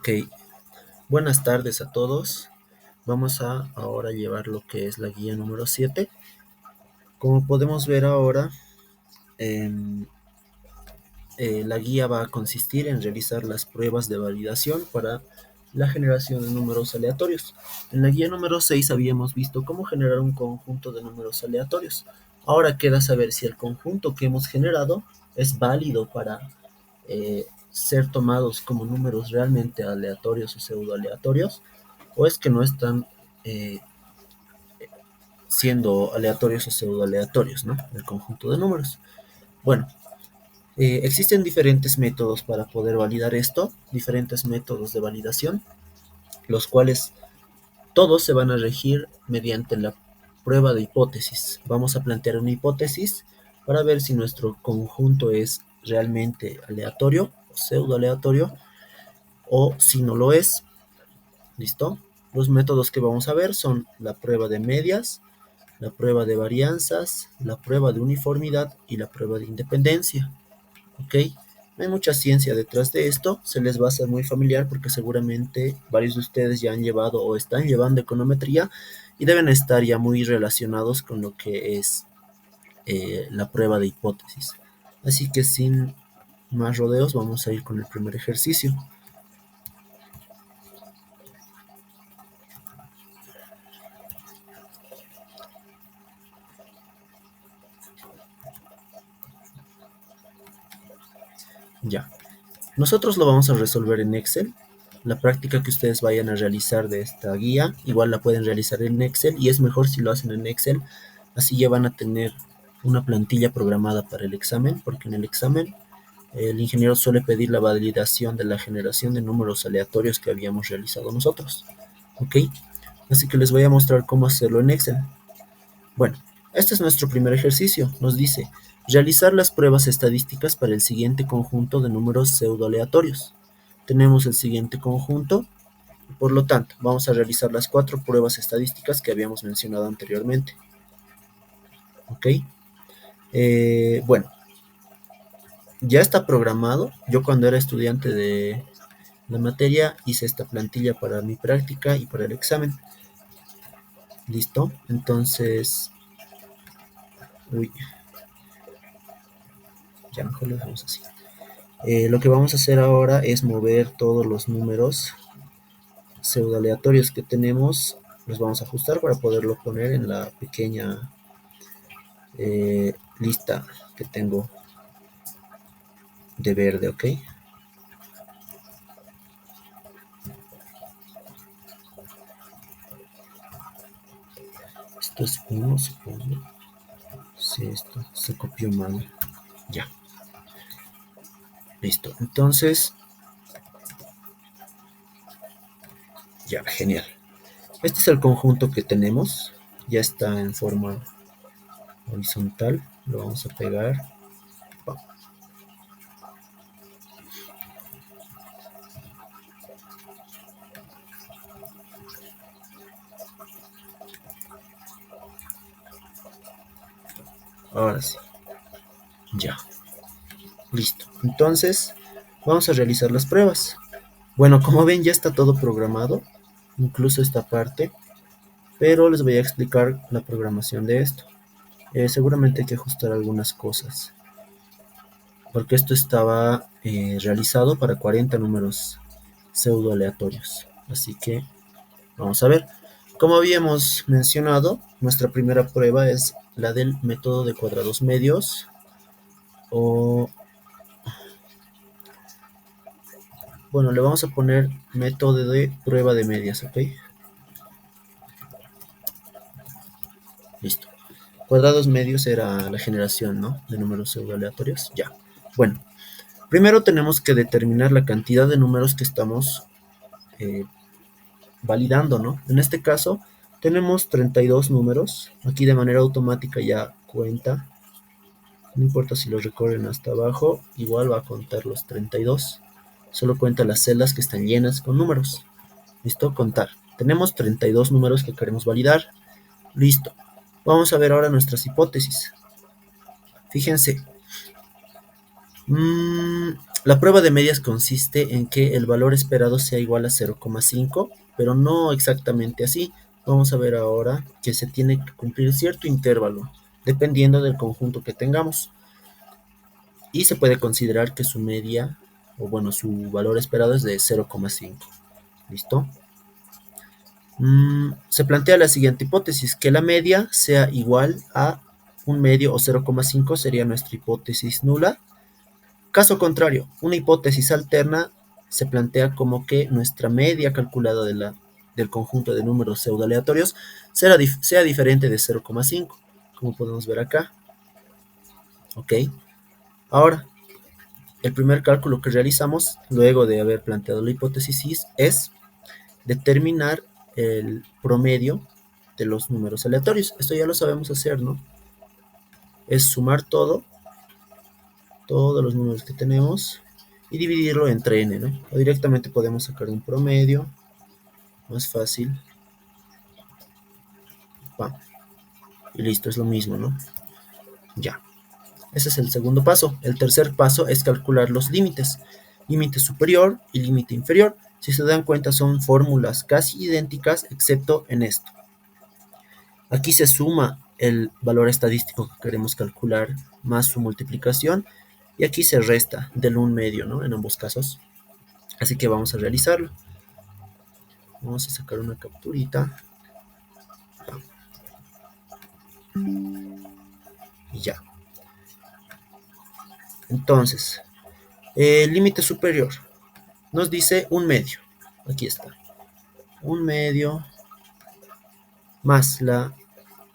Ok, buenas tardes a todos. Vamos a ahora llevar lo que es la guía número 7. Como podemos ver ahora, em, la guía va a consistir en realizar las pruebas de validación para la generación de números aleatorios. En la guía número 6 habíamos visto cómo generar un conjunto de números aleatorios. Ahora queda saber si el conjunto que hemos generado es válido para ser tomados como números realmente aleatorios o pseudo aleatorios, o es que no están eh, siendo aleatorios o pseudo aleatorios, ¿no? El conjunto de números. Bueno, existen diferentes métodos para poder validar esto, diferentes métodos de validación, los cuales todos se van a regir mediante la prueba de hipótesis. Vamos a plantear una hipótesis para ver si nuestro conjunto es realmente aleatorio o pseudo aleatorio, o si no lo es. ¿Listo? Los métodos que vamos a ver son la prueba de medias, la prueba de varianzas, la prueba de uniformidad y la prueba de independencia. ¿Ok? No hay mucha ciencia detrás de esto, se les va a hacer muy familiar porque seguramente varios de ustedes ya han llevado o están llevando econometría y deben estar ya muy relacionados con lo que es la prueba de hipótesis. Así que sin más rodeos vamos a ir con el primer ejercicio. Ya. Nosotros lo vamos a resolver en Excel. La práctica que ustedes vayan a realizar de esta guía, igual la pueden realizar en Excel y es mejor si lo hacen en Excel. Así ya van a tener una plantilla programada para el examen, porque en el examen el ingeniero suele pedir la validación de la generación de números aleatorios que habíamos realizado nosotros. ¿Ok? Así que les voy a mostrar cómo hacerlo en Excel. Bueno, este es nuestro primer ejercicio. Nos dice realizar las pruebas estadísticas para el siguiente conjunto de números pseudoaleatorios. Tenemos el siguiente conjunto, por lo tanto, vamos a realizar las 4 pruebas estadísticas que habíamos mencionado anteriormente. ¿Ok? Bueno, ya está programado. Yo cuando era estudiante de la materia hice esta plantilla para mi práctica y para el examen. ¿Listo? Entonces, uy, ya mejor lo dejamos así. Lo que vamos a hacer ahora es mover todos los números pseudo aleatorios que tenemos, los vamos a ajustar para poderlo poner en la pequeña lista que tengo de verde, ¿ok? Esto es 1, supongo. Si esto se copió mal. Ya. Listo. Entonces, ya, genial. Este es el conjunto que tenemos. Ya está en forma horizontal. Lo vamos a pegar. Ahora sí. Ya. Listo. Entonces, vamos a realizar las pruebas. Bueno, como ven, ya está todo programado, incluso esta parte, pero les voy a explicar la programación de esto. Seguramente hay que ajustar algunas cosas, porque esto estaba realizado para 40 números pseudo aleatorios. Así que vamos a ver. Como habíamos mencionado, nuestra primera prueba es la del método de cuadrados medios, o bueno, le vamos a poner método de prueba de medias, ¿ok? Listo. Cuadrados medios era la generación, ¿no? De números pseudo aleatorios. Ya. Bueno, primero tenemos que determinar la cantidad de números que estamos eh, validando, ¿no? En este caso, tenemos 32 números. Aquí de manera automática ya cuenta. No importa si los recorren hasta abajo, igual va a contar los 32. Solo cuenta las celdas que están llenas con números. ¿Listo? Contar. Tenemos 32 números que queremos validar. Listo. Vamos a ver ahora nuestras hipótesis. Fíjense, La prueba de medias consiste en que el valor esperado sea igual a 0,5, pero no exactamente así. Vamos a ver ahora que se tiene que cumplir cierto intervalo, dependiendo del conjunto que tengamos. Y se puede considerar que su media, o bueno, su valor esperado es de 0,5. ¿Listo? Se plantea la siguiente hipótesis, que la media sea igual a un medio o 0,5 sería nuestra hipótesis nula. Caso contrario, una hipótesis alterna se plantea como que nuestra media calculada del conjunto de números pseudoaleatorios sea diferente de 0,5, como podemos ver acá. ¿Ok? Ahora, el primer cálculo que realizamos, luego de haber planteado la hipótesis, es determinar el promedio de los números aleatorios. Esto ya lo sabemos hacer, ¿no? Es sumar todos los números que tenemos y dividirlo entre n, ¿no? O directamente podemos sacar un promedio, más fácil. ¡Pam! Y listo, es lo mismo, ¿no? Ya. Ese es el segundo paso. El tercer paso es calcular los límites. Límite superior y límite inferior. Si se dan cuenta son fórmulas casi idénticas excepto en esto. Aquí se suma el valor estadístico que queremos calcular más su multiplicación y aquí se resta del 1 medio, ¿no? En ambos casos. Así que vamos a realizarlo. Vamos a sacar una capturita. Y ya. Entonces, el límite superior nos dice 1 medio. Aquí está. 1 medio más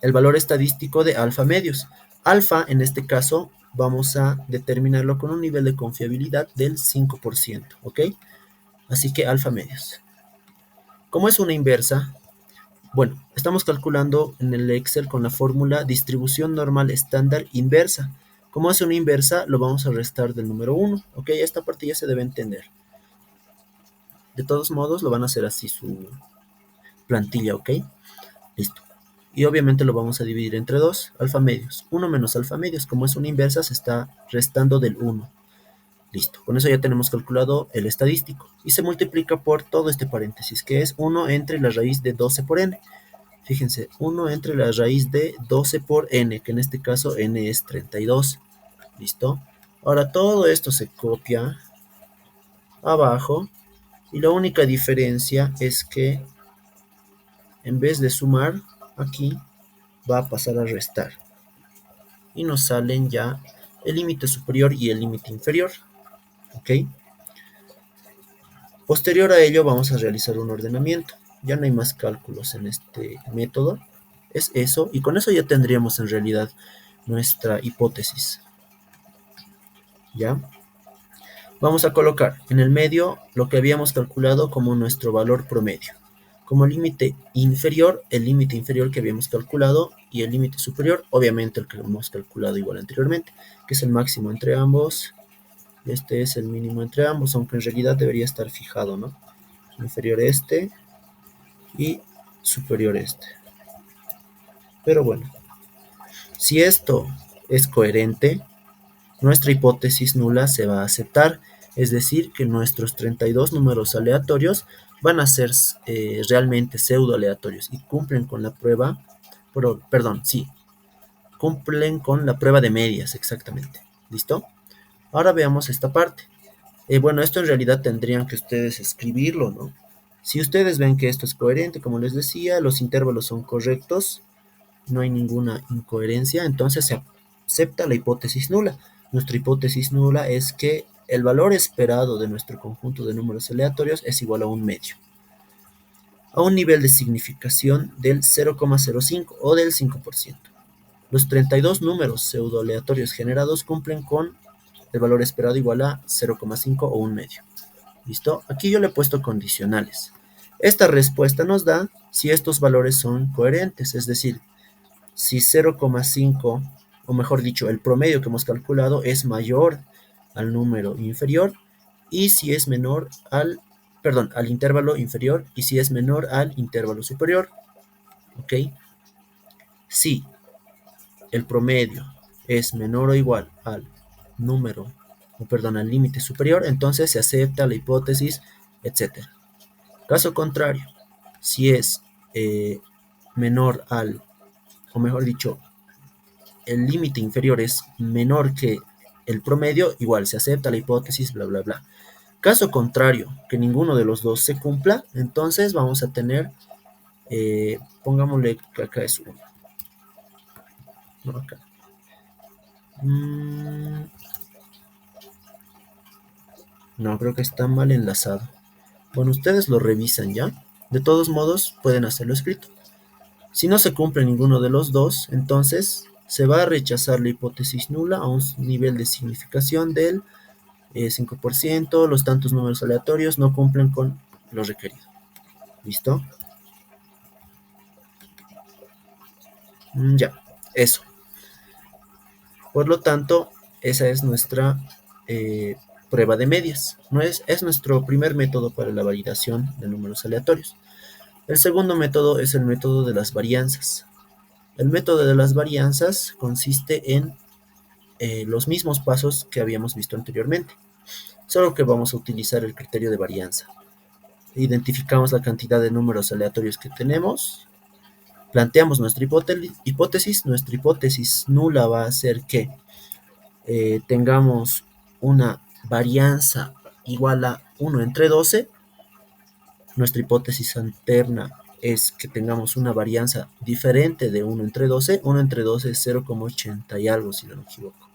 el valor estadístico de alfa medios. Alfa, en este caso, vamos a determinarlo con un nivel de confiabilidad del 5%, ¿ok? Así que alfa medios. Como es una inversa, bueno, estamos calculando en el Excel con la fórmula distribución normal estándar inversa. Como es una inversa, lo vamos a restar del número 1, ¿ok? Esta parte ya se debe entender. De todos modos, lo van a hacer así su plantilla, ¿ok? Listo. Y obviamente lo vamos a dividir entre 2, alfa medios. 1 menos alfa medios, como es una inversa, se está restando del 1. Listo, con eso ya tenemos calculado el estadístico. Y se multiplica por todo este paréntesis, que es 1 entre la raíz de 12 por n. Fíjense, 1 entre la raíz de 12 por n, que en este caso n es 32. ¿Listo? Ahora todo esto se copia abajo. Y la única diferencia es que en vez de sumar, aquí va a pasar a restar. Y nos salen ya el límite superior y el límite inferior. ¿Ok? Posterior a ello vamos a realizar un ordenamiento. Ya no hay más cálculos en este método. Es eso. Y con eso ya tendríamos en realidad nuestra hipótesis. ¿Ya? Vamos a colocar en el medio lo que habíamos calculado como nuestro valor promedio. Como límite inferior, el límite inferior que habíamos calculado y el límite superior, obviamente el que hemos calculado igual anteriormente, que es el máximo entre ambos. Este es el mínimo entre ambos, aunque en realidad debería estar fijado, ¿no? Inferior este y superior este. Pero bueno, si esto es coherente, nuestra hipótesis nula se va a aceptar, es decir, que nuestros 32 números aleatorios van a ser realmente pseudo aleatorios y cumplen con la prueba, perdón, sí, cumplen con la prueba de medias exactamente. ¿Listo? Ahora veamos esta parte. Bueno, esto en realidad tendrían que ustedes escribirlo, ¿no? Si ustedes ven que esto es coherente, como les decía, los intervalos son correctos, no hay ninguna incoherencia, entonces se acepta la hipótesis nula. Nuestra hipótesis nula es que el valor esperado de nuestro conjunto de números aleatorios es igual a 1 medio, a un nivel de significación del 0,05 o del 5%. Los 32 números pseudoaleatorios generados cumplen con el valor esperado igual a 0,5 o 1 medio. ¿Listo? Aquí yo le he puesto condicionales. Esta respuesta nos da si estos valores son coherentes, es decir, si 0,5, o mejor dicho, el promedio que hemos calculado es mayor al número inferior y si es menor al intervalo inferior y si es menor al intervalo superior. ¿Ok? Si el promedio es menor o igual al número perdón, al límite superior, entonces se acepta la hipótesis, etc. Caso contrario, si es menor al, o mejor dicho, el límite inferior es menor que el promedio, igual se acepta la hipótesis, bla, bla, bla. Caso contrario, que ninguno de los dos se cumpla, entonces vamos a tener, pongámosle que acá es 1. No, acá. No, creo que está mal enlazado. Bueno, ustedes lo revisan ya. De todos modos, pueden hacerlo escrito. Si no se cumple ninguno de los dos, entonces se va a rechazar la hipótesis nula a un nivel de significación del 5%. Los tantos números aleatorios no cumplen con lo requerido. ¿Listo? Ya, eso. Por lo tanto, esa es nuestra prueba de medias. No es nuestro primer método para la validación de números aleatorios. El segundo método es el método de las varianzas. El método de las varianzas consiste en los mismos pasos que habíamos visto anteriormente, solo que vamos a utilizar el criterio de varianza. Identificamos la cantidad de números aleatorios que tenemos, planteamos nuestra hipótesis. Nuestra hipótesis nula va a ser que tengamos una varianza igual a 1 entre 12. Nuestra hipótesis alterna es que tengamos una varianza diferente de 1 entre 12. 1 entre 12 es 0,80 y algo, si no me equivoco.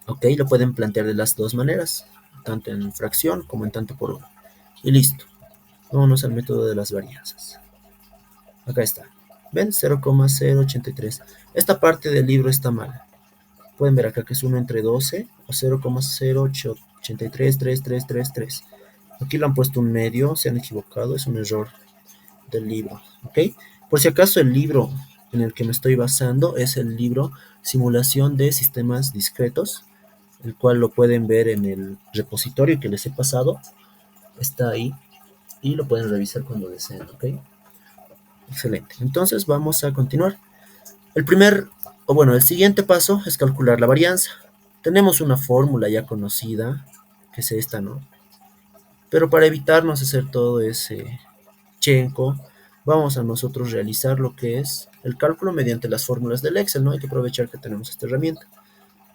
Ok, lo pueden plantear de las dos maneras, tanto en fracción como en tanto por 1. Y listo. Vámonos al método de las varianzas. Acá está. ¿Ven? 0,083. Esta parte del libro está mal. Pueden ver acá que es 1 entre 12 o 0,08333333. Aquí lo han puesto un medio, se han equivocado, es un error del libro, ¿ok? Por si acaso el libro en el que me estoy basando es el libro Simulación de Sistemas Discretos, el cual lo pueden ver en el repositorio que les he pasado, está ahí y lo pueden revisar cuando deseen, ¿ok? Excelente, entonces vamos a continuar. El siguiente paso es calcular la varianza. Tenemos una fórmula ya conocida, que es esta, ¿no? Pero para evitarnos hacer todo ese chenco, vamos a nosotros realizar lo que es el cálculo mediante las fórmulas del Excel, ¿no? Hay que aprovechar que tenemos esta herramienta.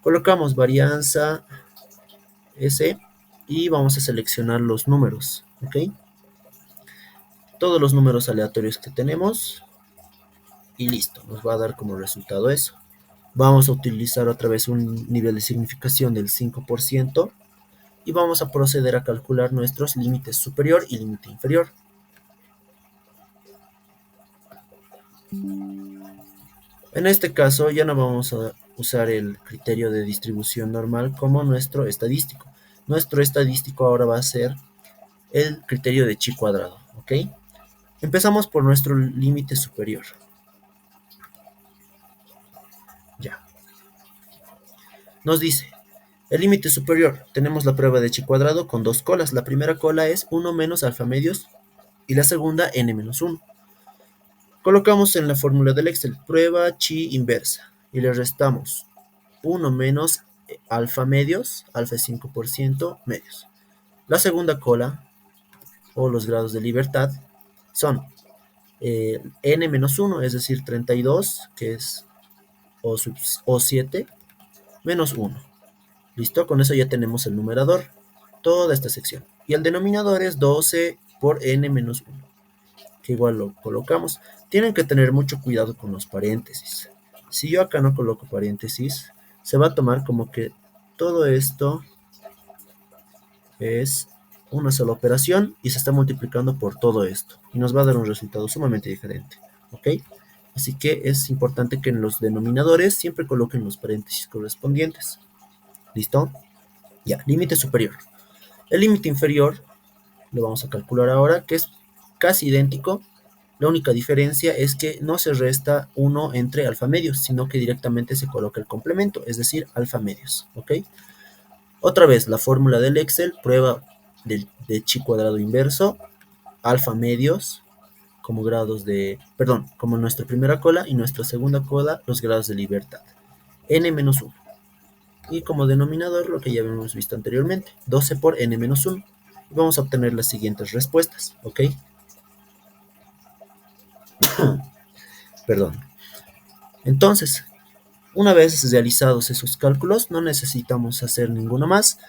Colocamos varianza S y vamos a seleccionar los números, ¿ok? Todos los números aleatorios que tenemos y listo, nos va a dar como resultado eso. Vamos a utilizar otra vez un nivel de significación del 5% y vamos a proceder a calcular nuestros límites superior y límite inferior. En este caso ya no vamos a usar el criterio de distribución normal como nuestro estadístico. Nuestro estadístico ahora va a ser el criterio de chi cuadrado, ¿ok? Empezamos por nuestro límite superior. Ya. Nos dice, el límite superior, tenemos la prueba de chi cuadrado con dos colas. La primera cola es 1 menos alfa medios y la segunda n menos 1. Colocamos en la fórmula del Excel prueba chi inversa y le restamos 1 menos alfa medios, alfa es 5%, medios. La segunda cola, o los grados de libertad, son n menos 1, es decir, 32, que es O7, menos 1. ¿Listo? Con eso ya tenemos el numerador, toda esta sección. Y el denominador es 12 por n menos 1, que igual lo colocamos. Tienen que tener mucho cuidado con los paréntesis. Si yo acá no coloco paréntesis, se va a tomar como que todo esto es una sola operación y se está multiplicando por todo esto. Y nos va a dar un resultado sumamente diferente. ¿Ok? Así que es importante que en los denominadores siempre coloquen los paréntesis correspondientes. ¿Listo? Ya, límite superior. El límite inferior lo vamos a calcular ahora, que es casi idéntico. La única diferencia es que no se resta 1 entre alfa medios, sino que directamente se coloca el complemento, es decir, alfa medios. ¿Ok? Otra vez, la fórmula del Excel, prueba de chi cuadrado inverso, alfa medios, como grados de, perdón, como nuestra primera cola y nuestra segunda cola, los grados de libertad. N menos 1. y como denominador lo que ya habíamos visto anteriormente, 12 por n-1. Y vamos a obtener las siguientes respuestas, ¿ok? Perdón. Entonces, una vez realizados esos cálculos, no necesitamos hacer ninguno más.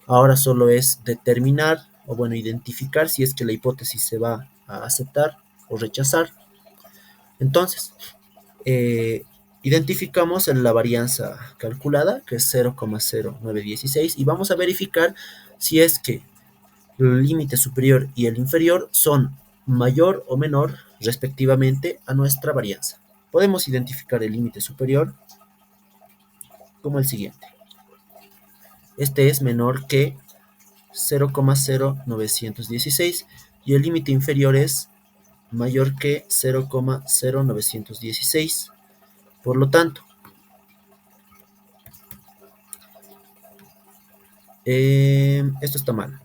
Ahora solo es determinar, o bueno, identificar si es que la hipótesis se va a aceptar o rechazar. Entonces, identificamos la varianza calculada, que es 0,0916, y vamos a verificar si es que el límite superior y el inferior son mayor o menor respectivamente a nuestra varianza. Podemos identificar el límite superior como el siguiente. Este es menor que 0,0916 y el límite inferior es mayor que 0,0916. Por lo tanto, esto está mal.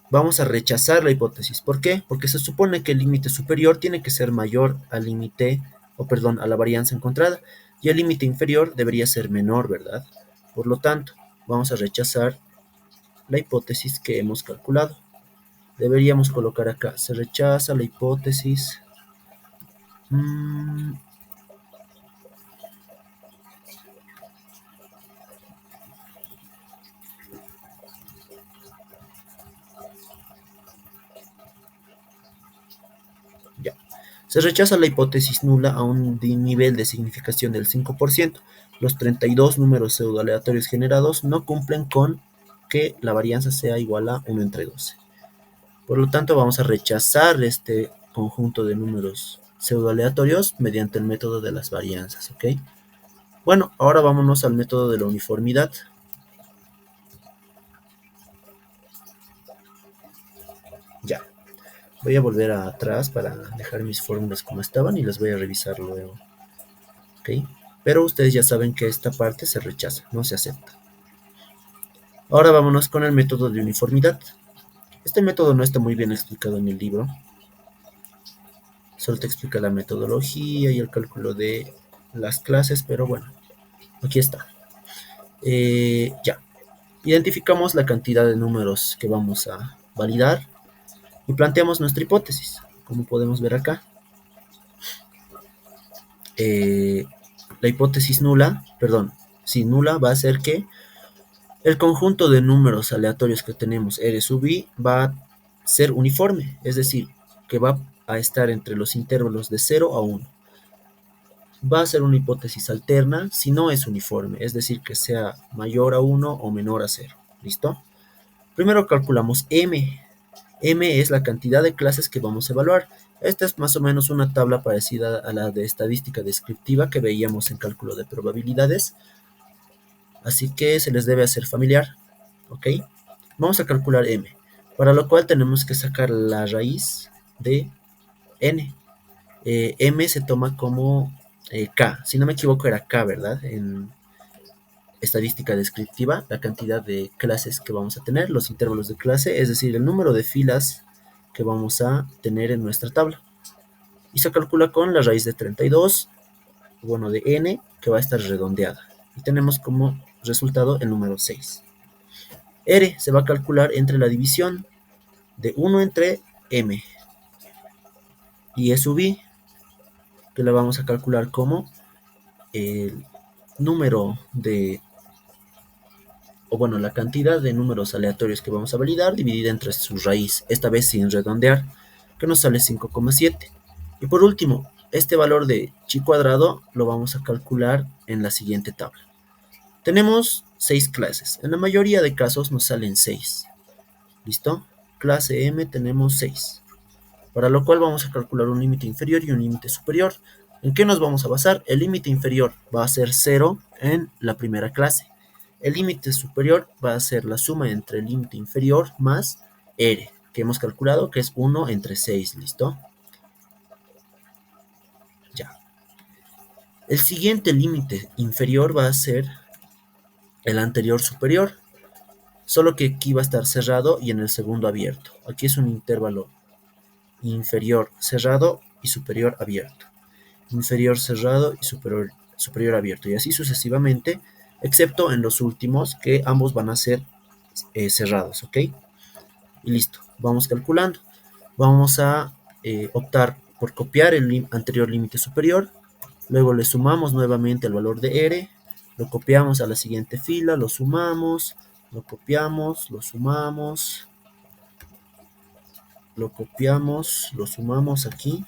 Vamos a rechazar la hipótesis. ¿Por qué? Porque se supone que el límite superior tiene que ser mayor al límite, o perdón, a la varianza encontrada, y el límite inferior debería ser menor, ¿verdad? Por lo tanto, vamos a rechazar la hipótesis que hemos calculado. Deberíamos colocar acá, se rechaza la hipótesis. Ya. Se rechaza la hipótesis nula a un nivel de significación del 5%. Los 32 números pseudoaleatorios generados no cumplen con que la varianza sea igual a 1 entre 12. Por lo tanto, vamos a rechazar este conjunto de números pseudoaleatorios mediante el método de las varianzas, ¿ok? Bueno, ahora vámonos al método de la uniformidad. Ya. Voy a volver atrás para dejar mis fórmulas como estaban y las voy a revisar luego, ¿ok? Pero ustedes ya saben que esta parte se rechaza, no se acepta. Ahora vámonos con el método de uniformidad. Este método no está muy bien explicado en el libro. Solo te explica la metodología y el cálculo de las clases, pero bueno, aquí está. Ya. Identificamos la cantidad de números que vamos a validar y planteamos nuestra hipótesis, como podemos ver acá. La hipótesis nula, perdón, si nula va a ser que el conjunto de números aleatorios que tenemos R sub I va a ser uniforme, es decir, que va a estar entre los intervalos de 0 a 1. Va a ser una hipótesis alterna si no es uniforme, es decir, que sea mayor a 1 o menor a 0. ¿Listo? Primero calculamos M. M es la cantidad de clases que vamos a evaluar. Esta es más o menos una tabla parecida a la de estadística descriptiva que veíamos en cálculo de probabilidades. Así que se les debe hacer familiar. ¿Ok? Vamos a calcular M, para lo cual tenemos que sacar la raíz de N. M se toma como K, si no me equivoco era K, ¿verdad? En estadística descriptiva, la cantidad de clases que vamos a tener, los intervalos de clase, es decir, el número de filas que vamos a tener en nuestra tabla. Y se calcula con la raíz de 32, bueno, de N, que va a estar redondeada. Y tenemos como resultado el número 6. R se va a calcular entre la división de 1 entre M y E sub I, que la vamos a calcular como el número de, o bueno, la cantidad de números aleatorios que vamos a validar dividida entre su raíz, esta vez sin redondear, que nos sale 5,7. Y por último, este valor de chi cuadrado lo vamos a calcular en la siguiente tabla. Tenemos 6 clases, en la mayoría de casos nos salen 6. ¿Listo? Clase M tenemos 6. Para lo cual vamos a calcular un límite inferior y un límite superior. ¿En qué nos vamos a basar? El límite inferior va a ser 0 en la primera clase. El límite superior va a ser la suma entre el límite inferior más R, que hemos calculado que es 1 entre 6, ¿listo? Ya. El siguiente límite inferior va a ser el anterior superior, solo que aquí va a estar cerrado y en el segundo abierto. Aquí es un intervalo inferior cerrado y superior abierto. Inferior cerrado y superior abierto, y así sucesivamente. excepto en los últimos, que ambos van a ser cerrados, ¿ok? Y listo, vamos calculando. Vamos a optar por copiar el anterior límite superior, luego le sumamos nuevamente el valor de R, lo copiamos a la siguiente fila, lo sumamos, lo copiamos, lo sumamos, lo copiamos, lo sumamos aquí,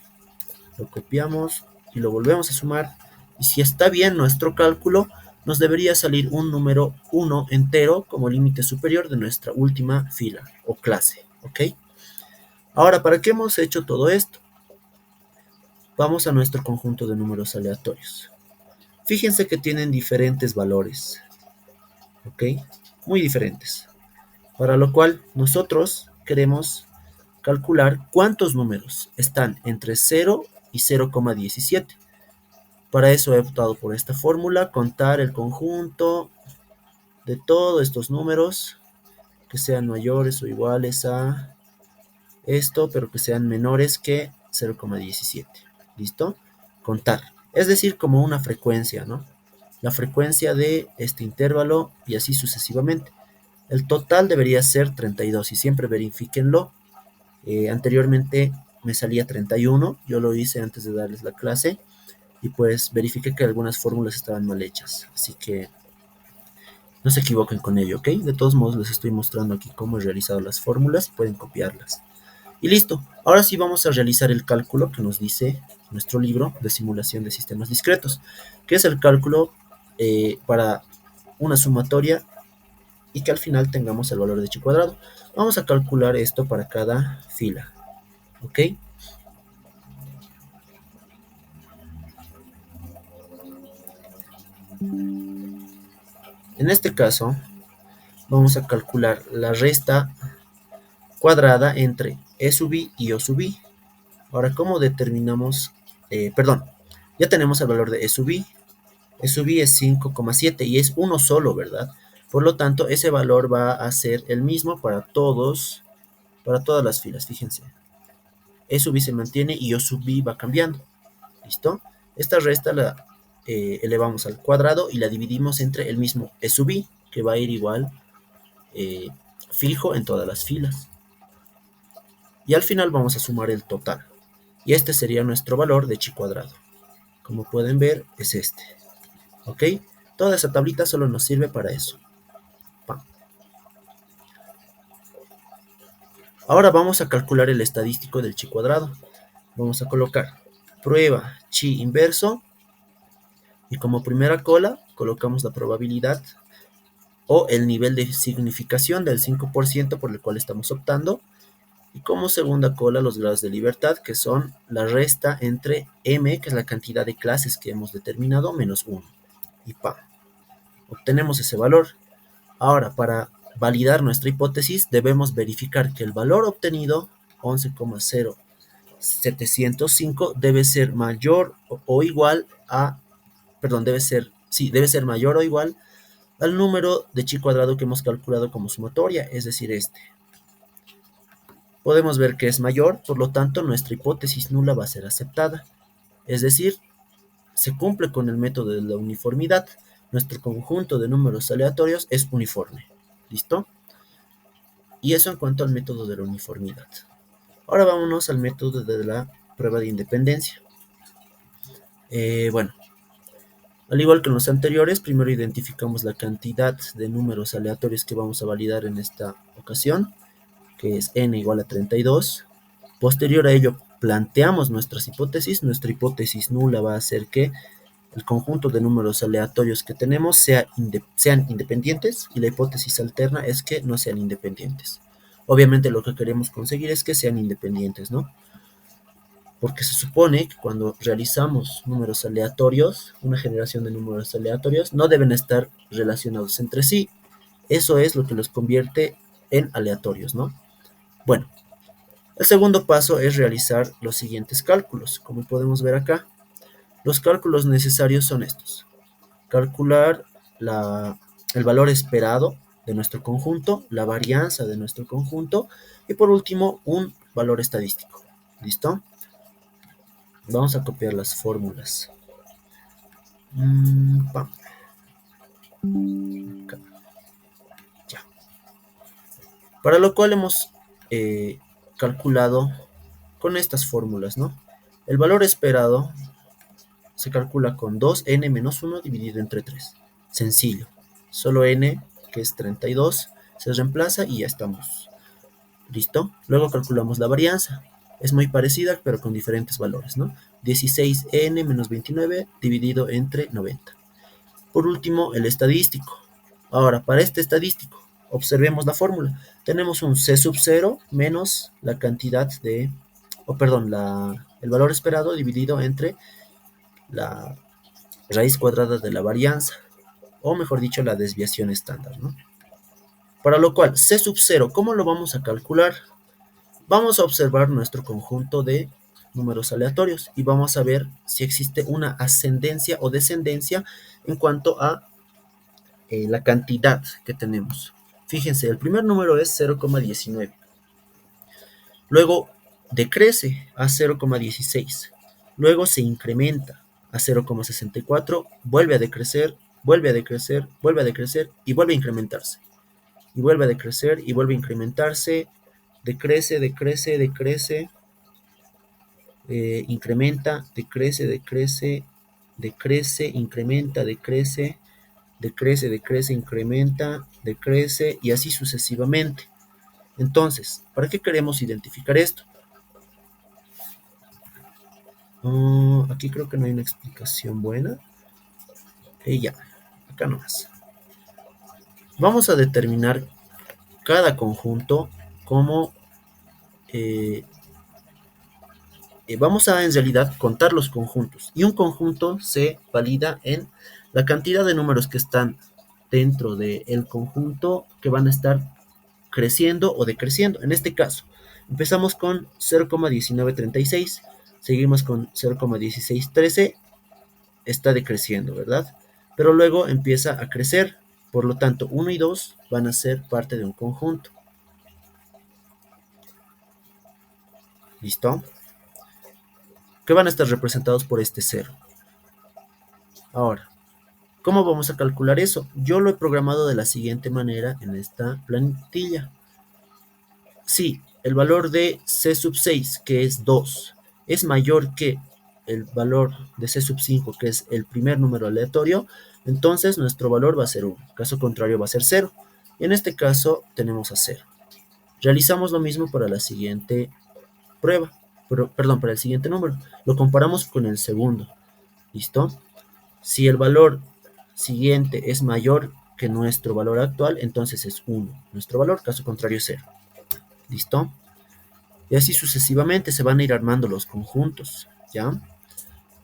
lo copiamos y lo volvemos a sumar. Y si está bien nuestro cálculo, nos debería salir un número 1 entero como límite superior de nuestra última fila o clase, ¿ok? Ahora, ¿para qué hemos hecho todo esto? Vamos a nuestro conjunto de números aleatorios. Fíjense que tienen diferentes valores, ¿ok? Muy diferentes. Para lo cual nosotros queremos calcular cuántos números están entre 0 y 0,17. Para eso he optado por esta fórmula, contar el conjunto de todos estos números que sean mayores o iguales a esto, pero que sean menores que 0,17. ¿Listo? Contar. Es decir, como una frecuencia, ¿no? La frecuencia de este intervalo y así sucesivamente. El total debería ser 32 y siempre verifíquenlo. Anteriormente me salía 31, yo lo hice antes de darles la clase y pues verifiqué que algunas fórmulas estaban mal hechas, así que no se equivoquen con ello, ¿ok? De todos modos les estoy mostrando aquí cómo he realizado las fórmulas y pueden copiarlas. Y listo, ahora sí vamos a realizar el cálculo que nos dice nuestro libro de simulación de sistemas discretos, que es el cálculo para una sumatoria y que al final tengamos el valor de chi cuadrado. Vamos a calcular esto para cada fila, ¿ok? En este caso, vamos a calcular la resta cuadrada entre e sub i y o sub i. Ahora, ¿cómo determinamos? Perdón, ya tenemos el valor de e sub i. E sub i es 5,7 y es uno solo, ¿verdad? Por lo tanto, ese valor va a ser el mismo para todas las filas, fíjense. E sub i se mantiene y o sub i va cambiando. ¿Listo? Esta resta la elevamos al cuadrado y la dividimos entre el mismo e sub i, que va a ir igual eh, fijo en todas las filas. Y al final vamos a sumar el total. Y este sería nuestro valor de chi cuadrado. Como pueden ver, es este. ¿Ok? Toda esa tablita solo nos sirve para eso. ¡Pam! Ahora vamos a calcular el estadístico del chi cuadrado. Vamos a colocar prueba chi inverso. Y como primera cola, colocamos la probabilidad o el nivel de significación del 5% por el cual estamos optando. Y como segunda cola, los grados de libertad, que son la resta entre m, que es la cantidad de clases que hemos determinado, menos 1. Y ¡pam! Obtenemos ese valor. Ahora, para validar nuestra hipótesis, debemos verificar que el valor obtenido, 11,0705, debe ser mayor o igual a, perdón, debe ser mayor o igual al número de chi cuadrado que hemos calculado como sumatoria, es decir, este. Podemos ver que es mayor, por lo tanto, nuestra hipótesis nula va a ser aceptada. Es decir, se cumple con el método de la uniformidad. Nuestro conjunto de números aleatorios es uniforme. ¿Listo? Y eso en cuanto al método de la uniformidad. Ahora vámonos al método de la prueba de independencia. Bueno, al igual que en los anteriores, primero identificamos la cantidad de números aleatorios que vamos a validar en esta ocasión, que es n igual a 32. Posterior a ello, planteamos nuestras hipótesis. Nuestra hipótesis nula va a ser que el conjunto de números aleatorios que tenemos sean independientes y la hipótesis alterna es que no sean independientes. Obviamente lo que queremos conseguir es que sean independientes, ¿no? Porque se supone que cuando realizamos números aleatorios, una generación de números aleatorios, no deben estar relacionados entre sí. Eso es lo que los convierte en aleatorios, ¿no? Bueno, el segundo paso es realizar los siguientes cálculos. Como podemos ver acá, los cálculos necesarios son estos. Calcular el valor esperado de nuestro conjunto, la varianza de nuestro conjunto y por último un valor estadístico. ¿Listo? Vamos a copiar las fórmulas. ¡Pam! Acá. Ya. Para lo cual hemos calculado con estas fórmulas, ¿no? El valor esperado se calcula con 2n menos 1 dividido entre 3. Sencillo. Solo n, que es 32, se reemplaza y ya estamos. ¿Listo? Luego calculamos la varianza. Es muy parecida, pero con diferentes valores, ¿no? 16n menos 29 dividido entre 90. Por último, el estadístico. Ahora, para este estadístico, observemos la fórmula. Tenemos un c sub 0 menos la cantidad de, el valor esperado dividido entre la raíz cuadrada de la varianza, o mejor dicho, la desviación estándar, ¿no? Para lo cual, c sub 0, ¿cómo lo vamos a calcular? Vamos a observar nuestro conjunto de números aleatorios y vamos a ver si existe una ascendencia o descendencia en cuanto a la cantidad que tenemos. Fíjense, el primer número es 0,19. Luego decrece a 0,16. Luego se incrementa a 0,64, vuelve a decrecer, vuelve a decrecer, vuelve a decrecer y vuelve a incrementarse. Y vuelve a decrecer y vuelve a incrementarse. Decrece, decrece, decrece. Incrementa, decrece, decrece, decrece, incrementa, decrece, decrece, decrece, incrementa, decrece y así sucesivamente. Entonces, ¿para qué queremos identificar esto? Aquí creo que no hay una explicación buena. Ya, acá nomás. Vamos a determinar cada conjunto como... vamos a en realidad contar los conjuntos. Y un conjunto se valida en la cantidad de números que están dentro del conjunto que van a estar creciendo o decreciendo. En este caso, empezamos con 0,1936, seguimos con 0,1613, está decreciendo, ¿verdad? Pero luego empieza a crecer, por lo tanto 1 y 2 van a ser parte de un conjunto. ¿Listo? Que van a estar representados por este 0. Ahora, ¿cómo vamos a calcular eso? Yo lo he programado de la siguiente manera en esta plantilla. Si el valor de C sub 6, que es 2, es mayor que el valor de C sub 5, que es el primer número aleatorio, entonces nuestro valor va a ser 1. Caso contrario va a ser 0. Y en este caso tenemos a 0. Realizamos lo mismo para la siguiente prueba. Para el siguiente número. Lo comparamos con el segundo. ¿Listo? Si el valor siguiente es mayor que nuestro valor actual, entonces es 1. Nuestro valor, caso contrario, es 0. ¿Listo? Y así sucesivamente se van a ir armando los conjuntos, ¿ya?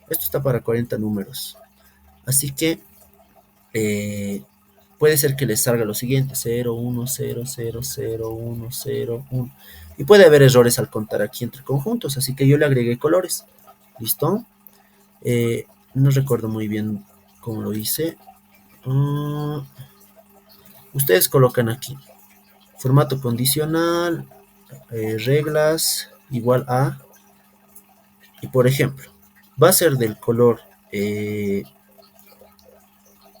Esto está para 40 números. Así que puede ser que les salga lo siguiente, 0, 1, 0, 0, 0, 1, 0, 1. Y puede haber errores al contar aquí entre conjuntos, así que yo le agregué colores. ¿Listo? No recuerdo muy bien cómo lo hice. Ustedes colocan aquí formato condicional, reglas igual a, y por ejemplo, va a ser del color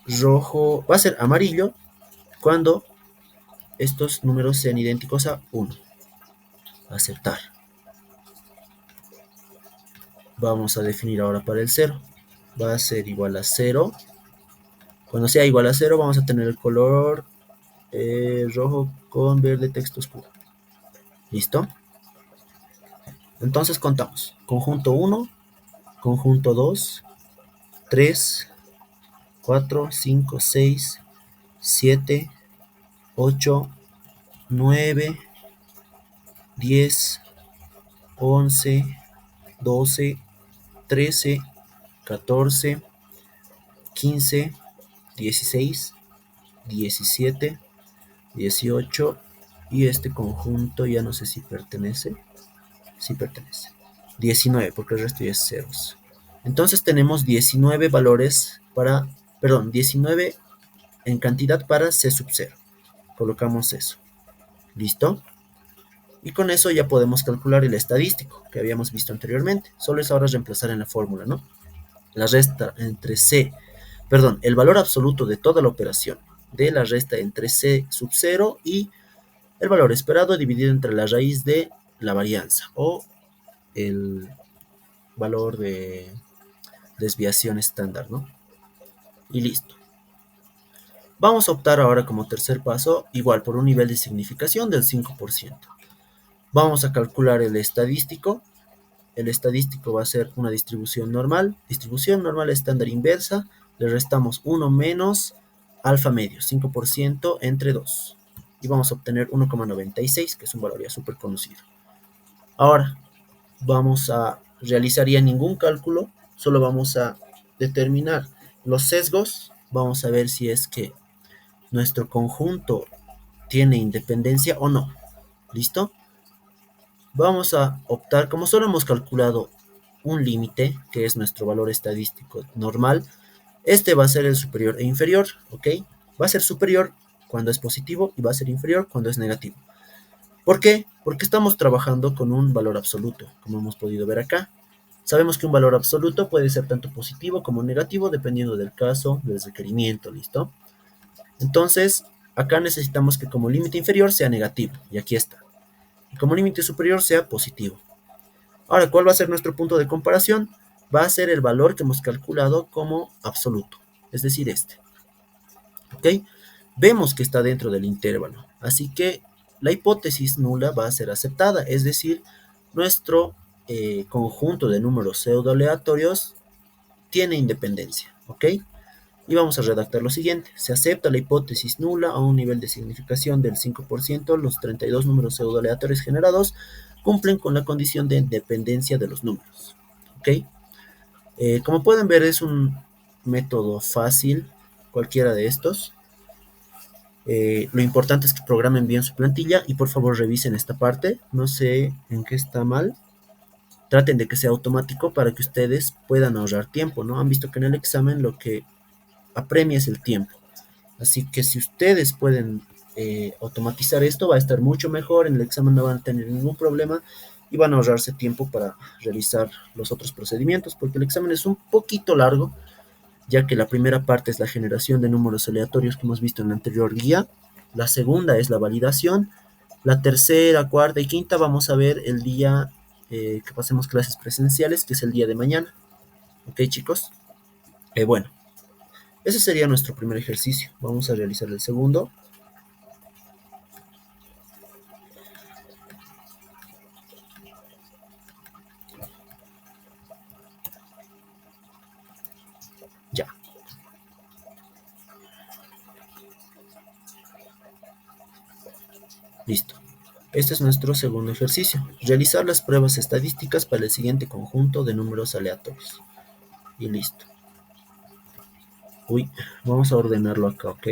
rojo, va a ser amarillo cuando estos números sean idénticos a 1. Aceptar. Vamos a definir ahora para el 0. Va a ser igual a 0. Cuando sea igual a 0 vamos a tener el color rojo con verde texto oscuro. ¿Listo? Entonces contamos. Conjunto 1, conjunto 2, 3, 4, 5, 6, 7, 8, 9, 10, 11, 12, 13, 14, 15, 16, 17, 18 y este conjunto ya no sé si pertenece. Sí pertenece. 19 porque el resto ya es ceros. Entonces tenemos 19 valores para, 19 en cantidad para C sub 0. Colocamos eso. ¿Listo? Y con eso ya podemos calcular el estadístico que habíamos visto anteriormente. Solo es ahora reemplazar en la fórmula, ¿no? La resta entre C perdón, el valor absoluto de toda la operación de la resta entre c sub 0 y el valor esperado dividido entre la raíz de la varianza o el valor de desviación estándar, ¿no? Y listo. Vamos a optar ahora como tercer paso, igual por un nivel de significación del 5%. Vamos a calcular el estadístico. El estadístico va a ser una distribución normal estándar inversa. Le restamos 1 menos alfa medio, 5% entre 2. Y vamos a obtener 1,96, que es un valor ya súper conocido. Ahora, vamos a realizar ya ningún cálculo, solo vamos a determinar los sesgos. Vamos a ver si es que nuestro conjunto tiene independencia o no. ¿Listo? Vamos a optar, como solo hemos calculado un límite, que es nuestro valor estadístico normal, este va a ser el superior e inferior, ¿ok? Va a ser superior cuando es positivo y va a ser inferior cuando es negativo. ¿Por qué? Porque estamos trabajando con un valor absoluto, como hemos podido ver acá. Sabemos que un valor absoluto puede ser tanto positivo como negativo, dependiendo del caso, del requerimiento, ¿listo? Entonces, acá necesitamos que como límite inferior sea negativo, y aquí está. Y como límite superior sea positivo. Ahora, ¿cuál va a ser nuestro punto de comparación? Va a ser el valor que hemos calculado como absoluto, es decir, este. ¿Ok? Vemos que está dentro del intervalo, así que la hipótesis nula va a ser aceptada, es decir, nuestro conjunto de números pseudo aleatorios tiene independencia, ¿ok? Y vamos a redactar lo siguiente: se acepta la hipótesis nula a un nivel de significación del 5%, los 32 números pseudo aleatorios generados cumplen con la condición de dependencia de los números, ¿ok? Como pueden ver, es un método fácil, cualquiera de estos. Lo importante es que programen bien su plantilla y por favor revisen esta parte. No sé en qué está mal. Traten de que sea automático para que ustedes puedan ahorrar tiempo, ¿no? Han visto que en el examen lo que apremia es el tiempo. Así que si ustedes pueden automatizar esto, va a estar mucho mejor. En el examen no van a tener ningún problema y van a ahorrarse tiempo para realizar los otros procedimientos, porque el examen es un poquito largo, ya que la primera parte es la generación de números aleatorios que hemos visto en la anterior guía, la segunda es la validación, la tercera, cuarta y quinta vamos a ver el día que pasemos clases presenciales, que es el día de mañana. ¿Ok, chicos? Bueno, ese sería nuestro primer ejercicio. Vamos a realizar el segundo. Ya. Listo. Este es nuestro segundo ejercicio. Realizar las pruebas estadísticas para el siguiente conjunto de números aleatorios. Y listo. Uy, vamos a ordenarlo acá, ¿ok?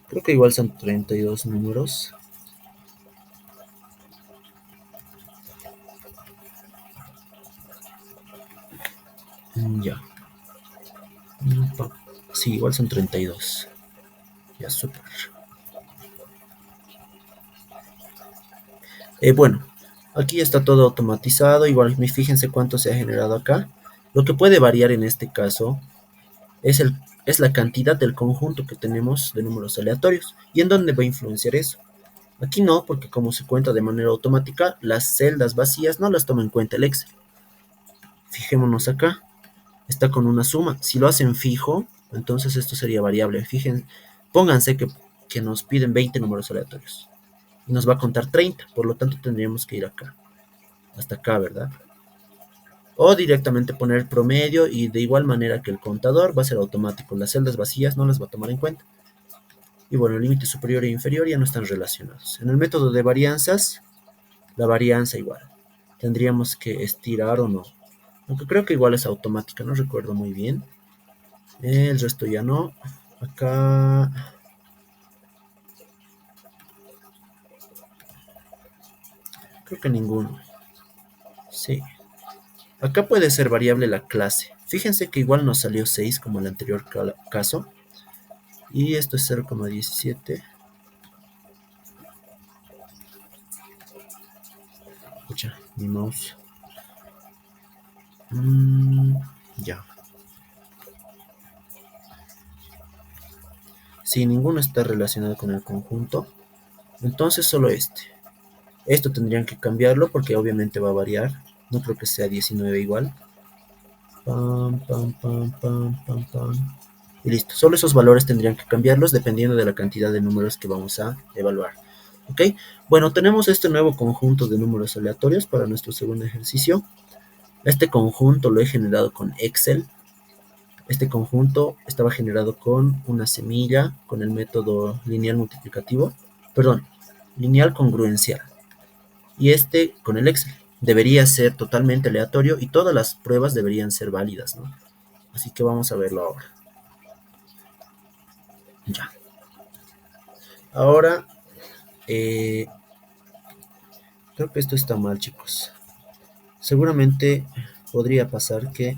Creo que igual son 32 números. Ya. Sí, igual son 32. Ya, súper. Bueno, aquí está todo automatizado. Igual, fíjense cuánto se ha generado acá. Lo que puede variar en este caso es la cantidad del conjunto que tenemos de números aleatorios. ¿Y en dónde va a influenciar eso? Aquí no, porque como se cuenta de manera automática, las celdas vacías no las toma en cuenta el Excel. Fijémonos acá, está con una suma. Si lo hacen fijo, entonces esto sería variable. Fíjense, pónganse que nos piden 20 números aleatorios y nos va a contar 30, por lo tanto tendríamos que ir acá, hasta acá, ¿verdad? O directamente poner el promedio y de igual manera que el contador va a ser automático. Las celdas vacías no las va a tomar en cuenta. Y bueno, el límite superior e inferior ya no están relacionados. En el método de varianzas, la varianza igual. Tendríamos que estirar o no. Aunque creo que igual es automática, no recuerdo muy bien. El resto ya no. Acá, creo que ninguno. Sí. Acá puede ser variable la clase. Fíjense que igual nos salió 6 como el anterior caso. Y esto es 0,17. Escucha, mi mouse. Ya. Si ninguno está relacionado con el conjunto, entonces solo este. Esto tendrían que cambiarlo porque obviamente va a variar. No creo que sea 19 igual. Pam, pam, pam, pam, pam, pam. Y listo. Solo esos valores tendrían que cambiarlos dependiendo de la cantidad de números que vamos a evaluar. ¿Ok? Bueno, tenemos este nuevo conjunto de números aleatorios para nuestro segundo ejercicio. Este conjunto lo he generado con Excel. Este conjunto estaba generado con una semilla, con el método lineal multiplicativo, perdón, lineal congruencial. Y este con el Excel. Debería ser totalmente aleatorio y todas las pruebas deberían ser válidas, ¿no? Así que vamos a verlo ahora. Ya. Ahora, creo que esto está mal, chicos. Seguramente podría pasar que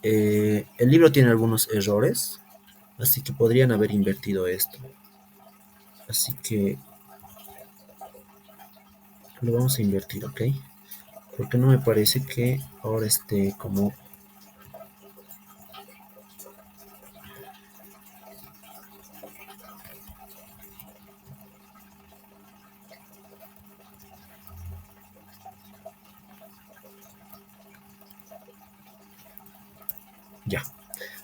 el libro tiene algunos errores, así que podrían haber invertido esto. Así que lo vamos a invertir, ¿ok? Porque no me parece que ahora esté como... Ya.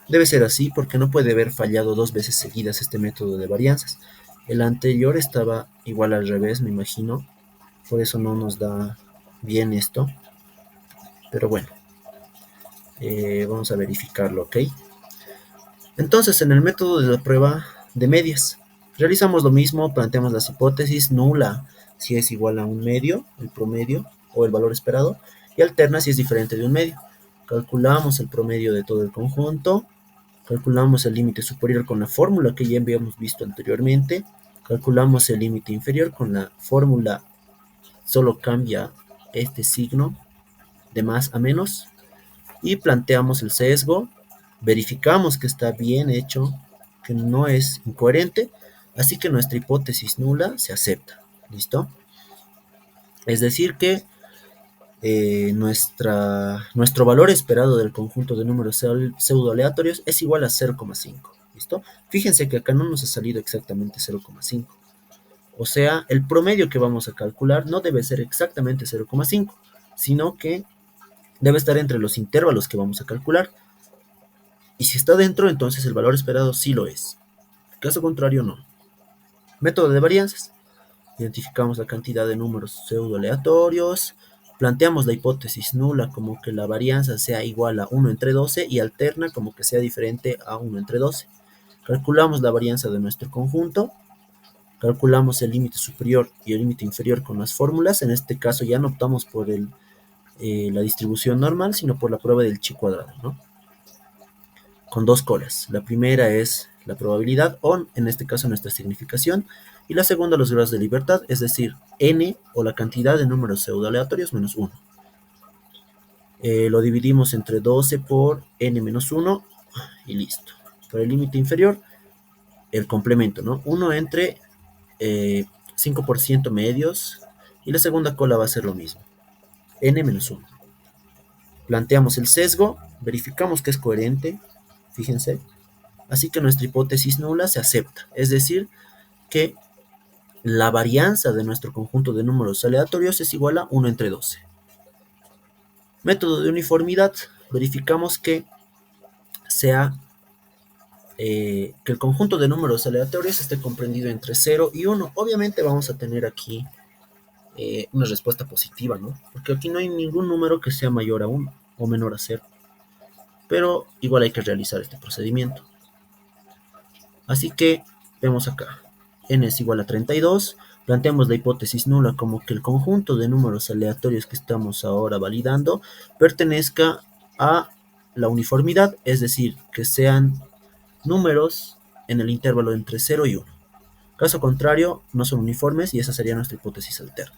Debe ser así porque no puede haber fallado dos veces seguidas este método de varianzas. El anterior estaba igual al revés, me imagino. Por eso no nos da bien esto. Pero bueno, vamos a verificarlo, ¿ok? Entonces, en el método de la prueba de medias, realizamos lo mismo, planteamos las hipótesis, nula si es igual a un medio, el promedio o el valor esperado, y alterna si es diferente de un medio. Calculamos el promedio de todo el conjunto, calculamos el límite superior con la fórmula que ya habíamos visto anteriormente, calculamos el límite inferior con la fórmula, solo cambia este signo de más a menos, y planteamos el sesgo, verificamos que está bien hecho, que no es incoherente, así que nuestra hipótesis nula se acepta. ¿Listo? Es decir que nuestro valor esperado del conjunto de números pseudo aleatorios es igual a 0,5. ¿Listo? Fíjense que acá no nos ha salido exactamente 0,5. O sea, el promedio que vamos a calcular no debe ser exactamente 0,5, sino que debe estar entre los intervalos que vamos a calcular. Y si está dentro, entonces el valor esperado sí lo es. Caso contrario, no. Método de varianzas. Identificamos la cantidad de números pseudo aleatorios. Planteamos la hipótesis nula como que la varianza sea igual a 1 entre 12 y alterna como que sea diferente a 1 entre 12. Calculamos la varianza de nuestro conjunto. Calculamos el límite superior y el límite inferior con las fórmulas. En este caso ya no optamos por la distribución normal, sino por la prueba del chi cuadrado, ¿no? Con dos colas. La primera es la probabilidad o, en este caso, nuestra significación, y la segunda los grados de libertad, es decir, n o la cantidad de números pseudo aleatorios menos 1. Lo dividimos entre 12 por n menos 1 y listo. Para el límite inferior, el complemento, ¿no? 1 entre 5% medios y la segunda cola va a ser lo mismo, n menos 1. Planteamos el sesgo, verificamos que es coherente, fíjense, así que nuestra hipótesis nula se acepta, es decir, que la varianza de nuestro conjunto de números aleatorios es igual a 1 entre 12. Método de uniformidad, verificamos que que el conjunto de números aleatorios esté comprendido entre 0 y 1. Obviamente vamos a tener aquí una respuesta positiva, ¿no? Porque aquí no hay ningún número que sea mayor a 1 o menor a 0. Pero igual hay que realizar este procedimiento. Así que vemos acá, n es igual a 32, planteamos la hipótesis nula como que el conjunto de números aleatorios que estamos ahora validando pertenezca a la uniformidad, es decir, que sean números en el intervalo entre 0 y 1. Caso contrario, no son uniformes y esa sería nuestra hipótesis alterna.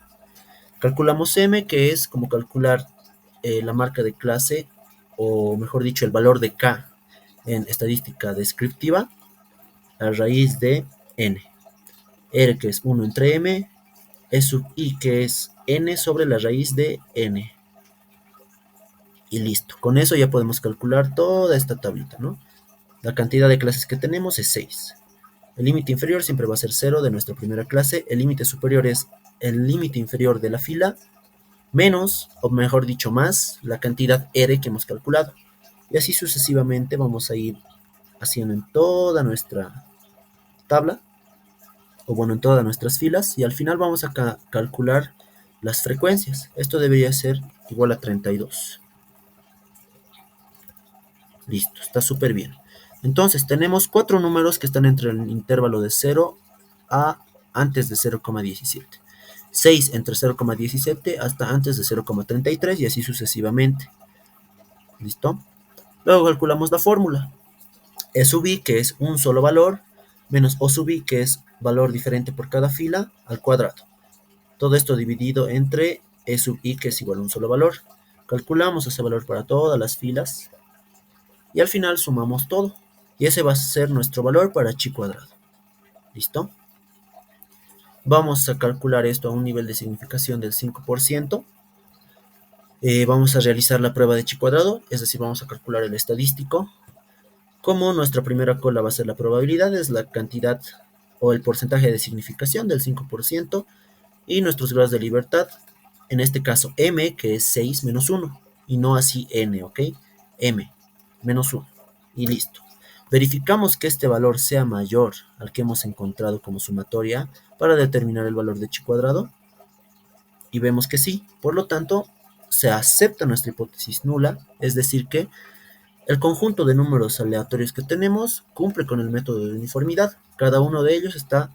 Calculamos m, que es como calcular la marca de clase o mejor dicho, el valor de k en estadística descriptiva, la raíz de n. R que es 1 entre m, E sub i que es n sobre la raíz de n. Y listo. Con eso ya podemos calcular toda esta tablita, ¿no? La cantidad de clases que tenemos es 6. El límite inferior siempre va a ser 0 de nuestra primera clase. El límite superior es el límite inferior de la fila menos, o mejor dicho, más la cantidad R que hemos calculado. Y así sucesivamente vamos a ir haciendo en toda nuestra tabla, o bueno, en todas nuestras filas, y al final vamos a calcular las frecuencias. Esto debería ser igual a 32. Listo, está súper bien. Entonces, tenemos 4 números que están entre el intervalo de 0 a antes de 0,17. 6 entre 0,17 hasta antes de 0,33 y así sucesivamente. ¿Listo? Luego calculamos la fórmula. E sub i, que es un solo valor, menos O sub i, que es valor diferente por cada fila, al cuadrado. Todo esto dividido entre E sub i, que es igual a un solo valor. Calculamos ese valor para todas las filas y al final sumamos todo. Y ese va a ser nuestro valor para chi cuadrado. ¿Listo? Vamos a calcular esto a un nivel de significación del 5%. Vamos a realizar la prueba de chi cuadrado, es decir, vamos a calcular el estadístico. Como nuestra primera cola va a ser la probabilidad, es la cantidad o el porcentaje de significación del 5%, y nuestros grados de libertad, en este caso m, que es 6 menos 1, y no así n, ¿ok? M menos 1, y listo. Verificamos que este valor sea mayor al que hemos encontrado como sumatoria para determinar el valor de chi cuadrado, y vemos que sí. Por lo tanto, se acepta nuestra hipótesis nula, es decir que el conjunto de números aleatorios que tenemos cumple con el método de uniformidad. Cada uno de ellos está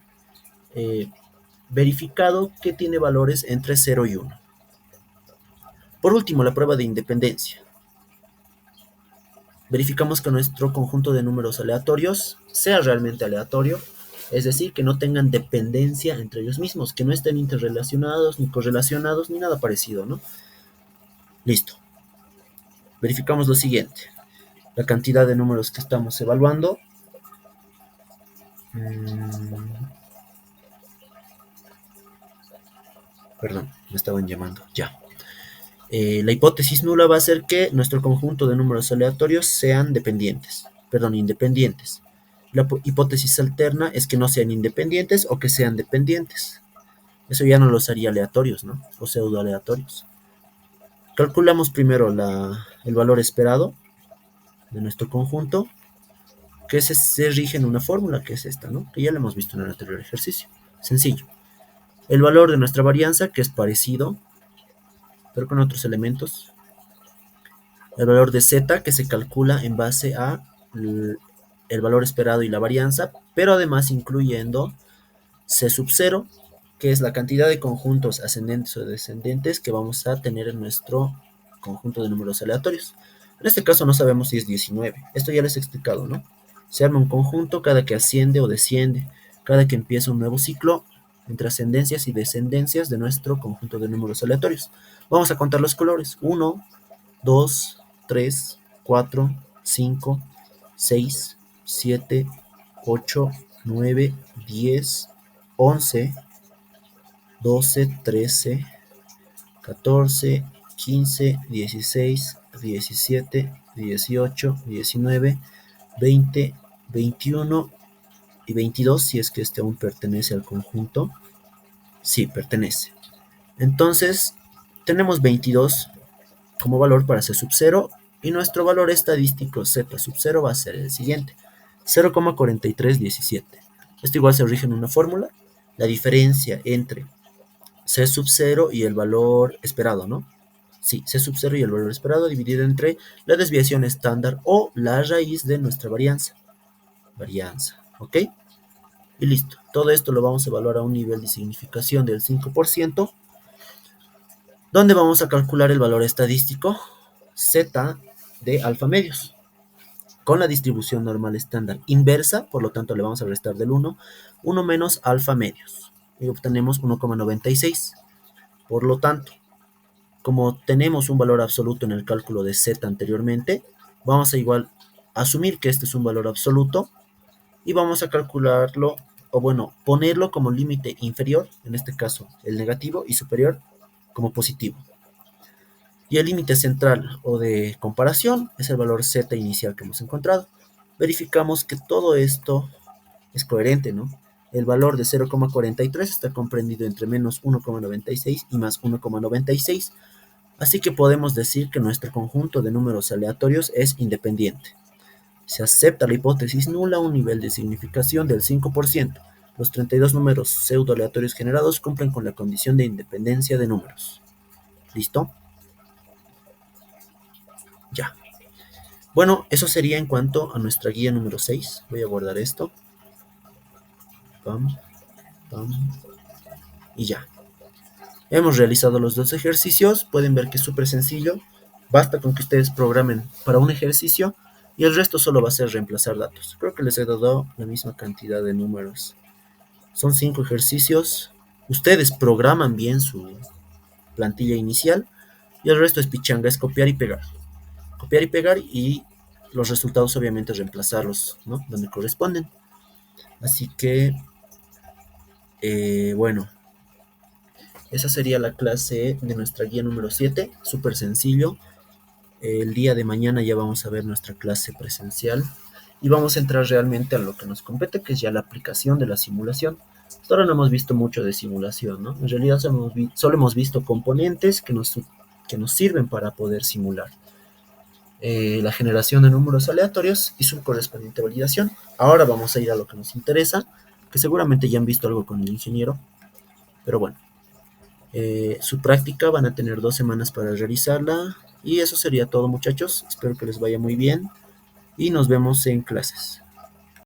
verificado que tiene valores entre 0 y 1. Por último, la prueba de independencia. Verificamos que nuestro conjunto de números aleatorios sea realmente aleatorio, es decir, que no tengan dependencia entre ellos mismos, que no estén interrelacionados, ni correlacionados, ni nada parecido, ¿no? Listo. Verificamos lo siguiente. La cantidad de números que estamos evaluando. Perdón, me estaban llamando. Ya. La hipótesis nula va a ser que nuestro conjunto de números aleatorios sean dependientes, perdón, independientes. La hipótesis alterna es que no sean independientes o que sean dependientes. Eso ya no los haría aleatorios, ¿no? O pseudo aleatorios. Calculamos primero el valor esperado de nuestro conjunto, que se rige en una fórmula, que es esta, ¿no? Que ya la hemos visto en el anterior ejercicio. Sencillo. El valor de nuestra varianza, que es parecido, pero con otros elementos. El valor de z, que se calcula en base a el valor esperado y la varianza, pero además incluyendo c sub 0, que es la cantidad de conjuntos ascendentes o descendentes que vamos a tener en nuestro conjunto de números aleatorios. En este caso no sabemos si es 19. Esto ya les he explicado, ¿no? Se arma un conjunto cada que asciende o desciende, cada que empieza un nuevo ciclo entre ascendencias y descendencias de nuestro conjunto de números aleatorios. Vamos a contar los colores. 1, 2, 3, 4, 5, 6, 7, 8, 9, 10, 11, 12, 13, 14, 15, 16, 17, 18, 19, 20, 21 y 22, si es que este aún pertenece al conjunto. Sí, pertenece. Entonces, tenemos 22 como valor para C sub 0 y nuestro valor estadístico Z sub 0 va a ser el siguiente, 0,4317. Esto igual se rige en una fórmula, la diferencia entre C sub 0 y el valor esperado, ¿no? Sí, C sub 0 y el valor esperado dividido entre la desviación estándar o la raíz de nuestra varianza. ¿Ok? Y listo. Todo esto lo vamos a evaluar a un nivel de significación del 5%, donde vamos a calcular el valor estadístico Z de alfa medios con la distribución normal estándar inversa, por lo tanto le vamos a restar del 1, 1 menos alfa medios, y obtenemos 1,96. Por lo tanto, como tenemos un valor absoluto en el cálculo de z anteriormente, vamos a igual asumir que este es un valor absoluto y vamos a calcularlo, o bueno, ponerlo como límite inferior, en este caso el negativo, y superior como positivo. Y el límite central o de comparación es el valor z inicial que hemos encontrado. Verificamos que todo esto es coherente, ¿no? El valor de 0,43 está comprendido entre menos 1,96 y más 1,96, así que podemos decir que nuestro conjunto de números aleatorios es independiente. Se acepta la hipótesis nula a un nivel de significación del 5%. Los 32 números pseudo aleatorios generados cumplen con la condición de independencia de números. ¿Listo? Ya. Bueno, eso sería en cuanto a nuestra guía número 6. Voy a guardar esto. Pam, pam, y ya. Hemos realizado los dos ejercicios. Pueden ver que es súper sencillo. Basta con que ustedes programen para un ejercicio y el resto solo va a ser reemplazar datos. Creo que les he dado la misma cantidad de números. Son 5 ejercicios. Ustedes programan bien su plantilla inicial y el resto es pichanga, es copiar y pegar. Copiar y pegar y los resultados obviamente reemplazarlos, ¿no? Donde corresponden. Así que, bueno, esa sería la clase de nuestra guía número 7, súper sencillo. El día de mañana ya vamos a ver nuestra clase presencial y vamos a entrar realmente a lo que nos compete, que es ya la aplicación de la simulación. Hasta ahora no hemos visto mucho de simulación, ¿no? En realidad solo hemos visto componentes que nos sirven para poder simular. La generación de números aleatorios y su correspondiente validación. Ahora vamos a ir a lo que nos interesa, que seguramente ya han visto algo con el ingeniero, pero bueno. Su práctica van a tener 2 semanas para realizarla y eso sería todo, muchachos. Espero que les vaya muy bien y nos vemos en clases.